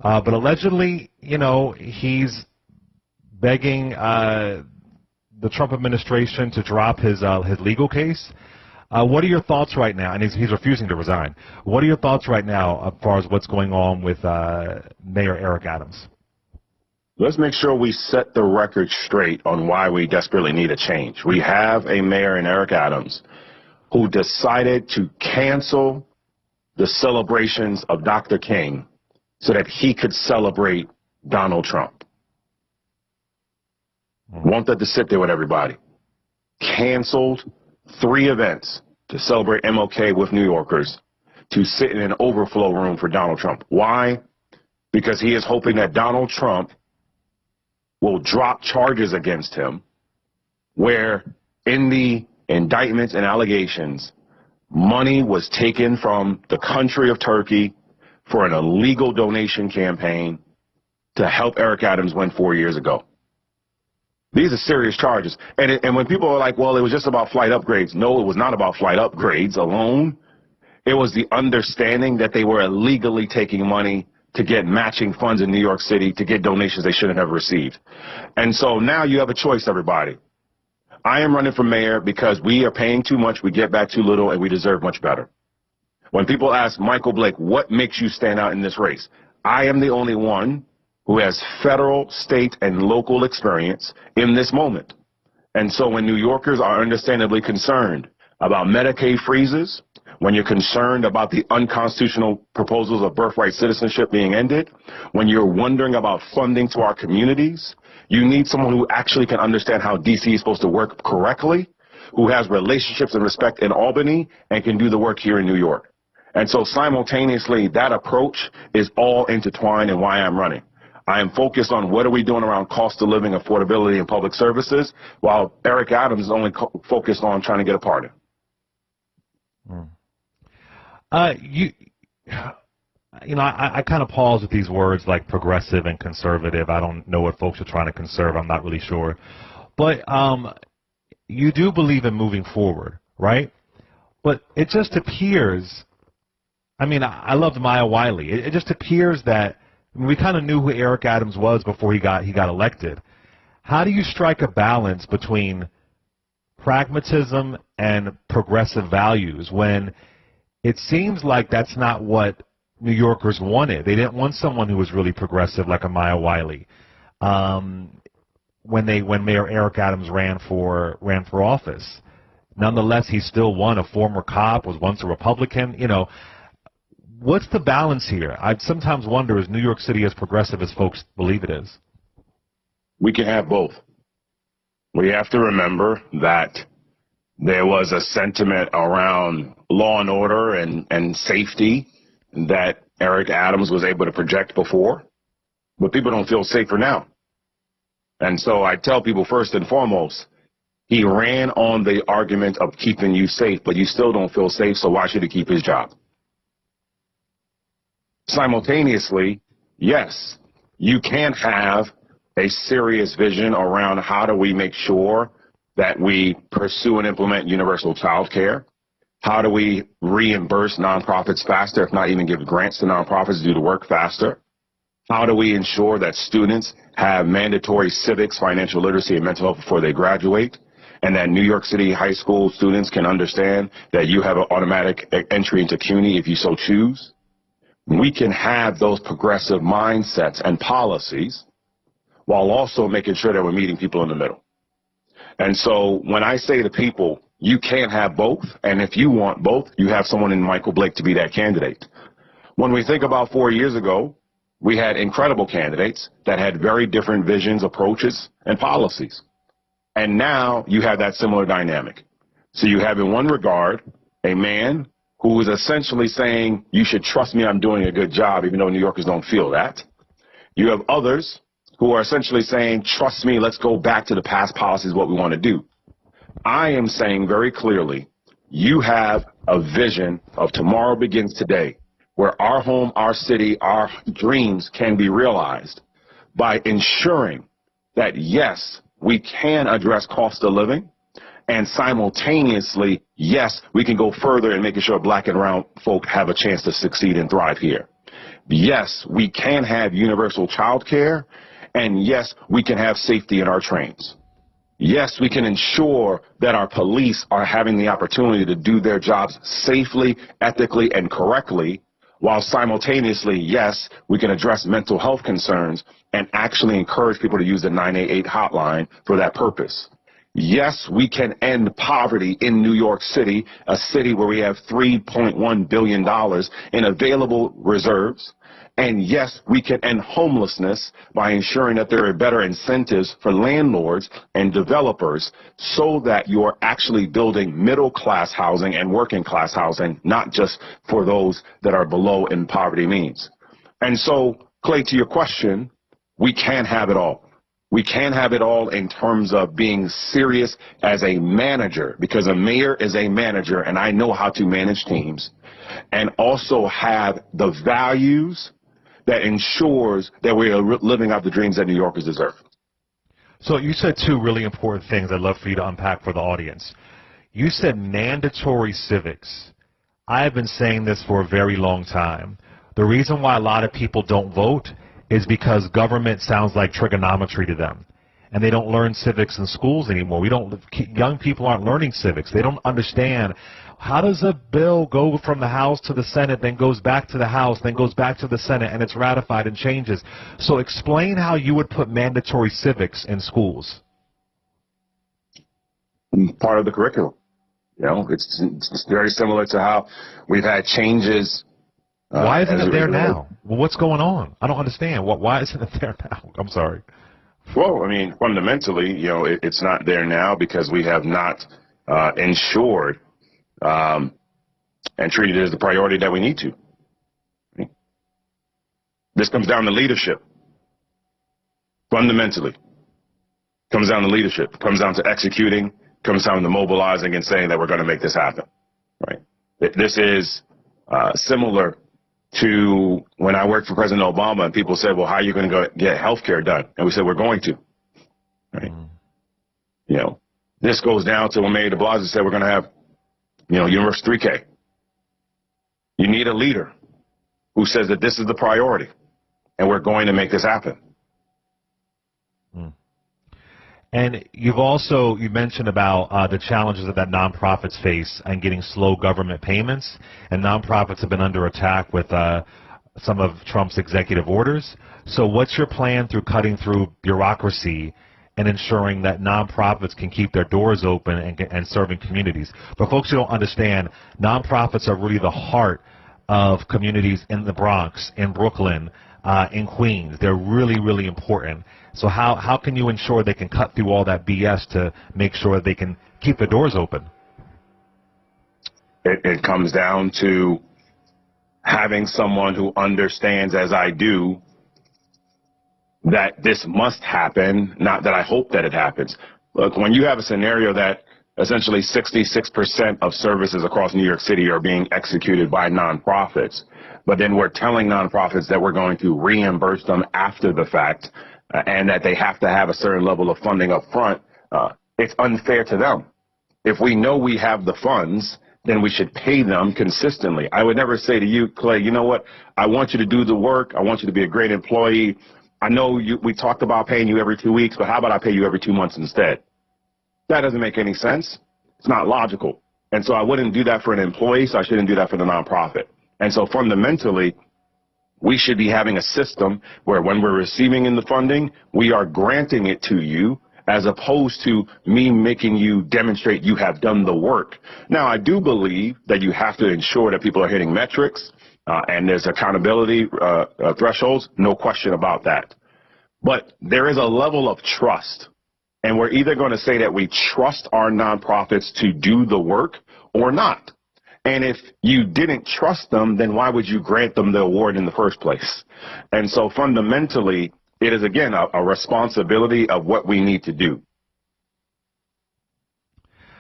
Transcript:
But allegedly, he's begging the Trump administration to drop his legal case. What are your thoughts right now? And he's refusing to resign. What are your thoughts right now as far as what's going on with Mayor Eric Adams? Let's make sure we set the record straight on why we desperately need a change. We have a mayor in Eric Adams who decided to cancel the celebrations of Dr. King so that he could celebrate Donald Trump. Want that to sit there with everybody. Canceled 3 events to celebrate MLK with New Yorkers to sit in an overflow room for Donald Trump. Why? Because he is hoping that Donald Trump will drop charges against him where in the indictments and allegations, money was taken from the country of Turkey for an illegal donation campaign to help Eric Adams win 4 years ago. These are serious charges. And when people are like, well, it was just about flight upgrades. No, it was not about flight upgrades alone. It was the understanding that they were illegally taking money to get matching funds in New York City to get donations they shouldn't have received. And so now you have a choice, everybody. I am running for mayor because we are paying too much, we get back too little, and we deserve much better. When people ask Michael Blake, what makes you stand out in this race? I am the only one who has federal, state, and local experience in this moment. And so when New Yorkers are understandably concerned about Medicaid freezes, when you're concerned about the unconstitutional proposals of birthright citizenship being ended, when you're wondering about funding to our communities, you need someone who actually can understand how D.C. is supposed to work correctly, who has relationships and respect in Albany, and can do the work here in New York. And so simultaneously, that approach is all intertwined in why I'm running. I am focused on what are we doing around cost of living, affordability, and public services, while Eric Adams is only focused on trying to get a pardon. I kind of pause with these words like progressive and conservative. I don't know what folks are trying to conserve. I'm not really sure. But you do believe in moving forward, right? But it just appears, I loved Maya Wiley. It just appears that we kind of knew who Eric Adams was before he got elected. How do you strike a balance between pragmatism and progressive values when it seems like that's not what New Yorkers wanted? They didn't want someone who was really progressive like a Maya Wiley. When Mayor Eric Adams ran for office, nonetheless, he still won. A former cop, was once a Republican. What's the balance here? I sometimes wonder, is New York City as progressive as folks believe it is? We can have both. We have to remember that there was a sentiment around law and order and safety that Eric Adams was able to project before, but people don't feel safer now. And so I tell people, first and foremost, he ran on the argument of keeping you safe, but you still don't feel safe, so why should he keep his job? Simultaneously, yes, you can have a serious vision around how do we make sure that we pursue and implement universal child care. How do we reimburse nonprofits faster, if not even give grants to nonprofits to do the work faster? How do we ensure that students have mandatory civics, financial literacy, and mental health before they graduate? And that New York City high school students can understand that you have an automatic entry into CUNY if you so choose? We can have those progressive mindsets and policies while also making sure that we're meeting people in the middle. And so when I say to people, you can't have both, and if you want both, you have someone in Michael Blake to be that candidate. When we think about 4 years ago, we had incredible candidates that had very different visions, approaches, and policies. And now you have that similar dynamic. So you have in one regard a man who is essentially saying, you should trust me, I'm doing a good job, even though New Yorkers don't feel that. You have others who are essentially saying, trust me, let's go back to the past policies, what we want to do. I am saying very clearly, you have a vision of tomorrow begins today, where our home, our city, our dreams can be realized by ensuring that, yes, we can address cost of living, and simultaneously, yes, we can go further in making sure black and brown folk have a chance to succeed and thrive here. Yes, we can have universal child care, and yes, we can have safety in our trains. Yes, we can ensure that our police are having the opportunity to do their jobs safely, ethically, and correctly, while simultaneously, yes, we can address mental health concerns and actually encourage people to use the 988 hotline for that purpose. Yes, we can end poverty in New York City, a city where we have $3.1 billion in available reserves. And yes, we can end homelessness by ensuring that there are better incentives for landlords and developers so that you are actually building middle-class housing and working-class housing, not just for those that are below in poverty means. And so, Clay, to your question, we can have it all. We can have it all in terms of being serious as a manager, because a mayor is a manager, and I know how to manage teams, and also have the values that ensures that we are living out the dreams that New Yorkers deserve. So you said two really important things I'd love for you to unpack for the audience. You said mandatory civics. I have been saying this for a very long time. The reason why a lot of people don't vote is because government sounds like trigonometry to them. And they don't learn civics in schools anymore. Young people aren't learning civics. They don't understand, how does a bill go from the House to the Senate, then goes back to the House, then goes back to the Senate, and it's ratified and changes. So explain how you would put mandatory civics in schools. Part of the curriculum. You know, it's very similar to how we've had changes. Why isn't it there now? Well, what's going on? I don't understand. Why isn't it there now? I'm sorry. Well, I mean, fundamentally, you know, it's not there now because we have not ensured and treated it as the priority that we need to. This comes down to leadership. Fundamentally, comes down to leadership. Comes down to executing. Comes down to mobilizing and saying that we're going to make this happen. Right. This is similar to when I worked for President Obama and people said, well, how are you going to go get health care done? And we said, we're going to. Right. You know, this goes down to when Mayor de Blasio said we're going to have, you know, universal 3K. You need a leader who says that this is the priority and we're going to make this happen. And you mentioned about the challenges that nonprofits face and getting slow government payments, and nonprofits have been under attack with some of Trump's executive orders. So what's your plan through cutting through bureaucracy and ensuring that nonprofits can keep their doors open and serving communities? For folks who don't understand, nonprofits are really the heart of communities in the Bronx, in Brooklyn, in Queens. They're really, really important. So how can you ensure they can cut through all that BS to make sure they can keep their doors open? It comes down to having someone who understands, as I do, that this must happen, not that I hope that it happens. Look, when you have a scenario that essentially 66% of services across New York City are being executed by nonprofits, but then we're telling nonprofits that we're going to reimburse them after the fact, and that they have to have a certain level of funding up front, it's unfair to them. If we know we have the funds, then we should pay them consistently. I would never say to you, Clay, you know what, I want you to do the work, I want you to be a great employee. I know we talked about paying you every 2 weeks, but how about I pay you every 2 months instead? That doesn't make any sense. It's not logical. And so I wouldn't do that for an employee, so I shouldn't do that for the nonprofit. And so fundamentally, we should be having a system where when we're receiving in the funding, we are granting it to you as opposed to me making you demonstrate you have done the work. Now, I do believe that you have to ensure that people are hitting metrics and there's accountability thresholds, no question about that. But there is a level of trust, and we're either going to say that we trust our nonprofits to do the work or not. And if you didn't trust them, then why would you grant them the award in the first place? And so fundamentally, it is, again, a responsibility of what we need to do.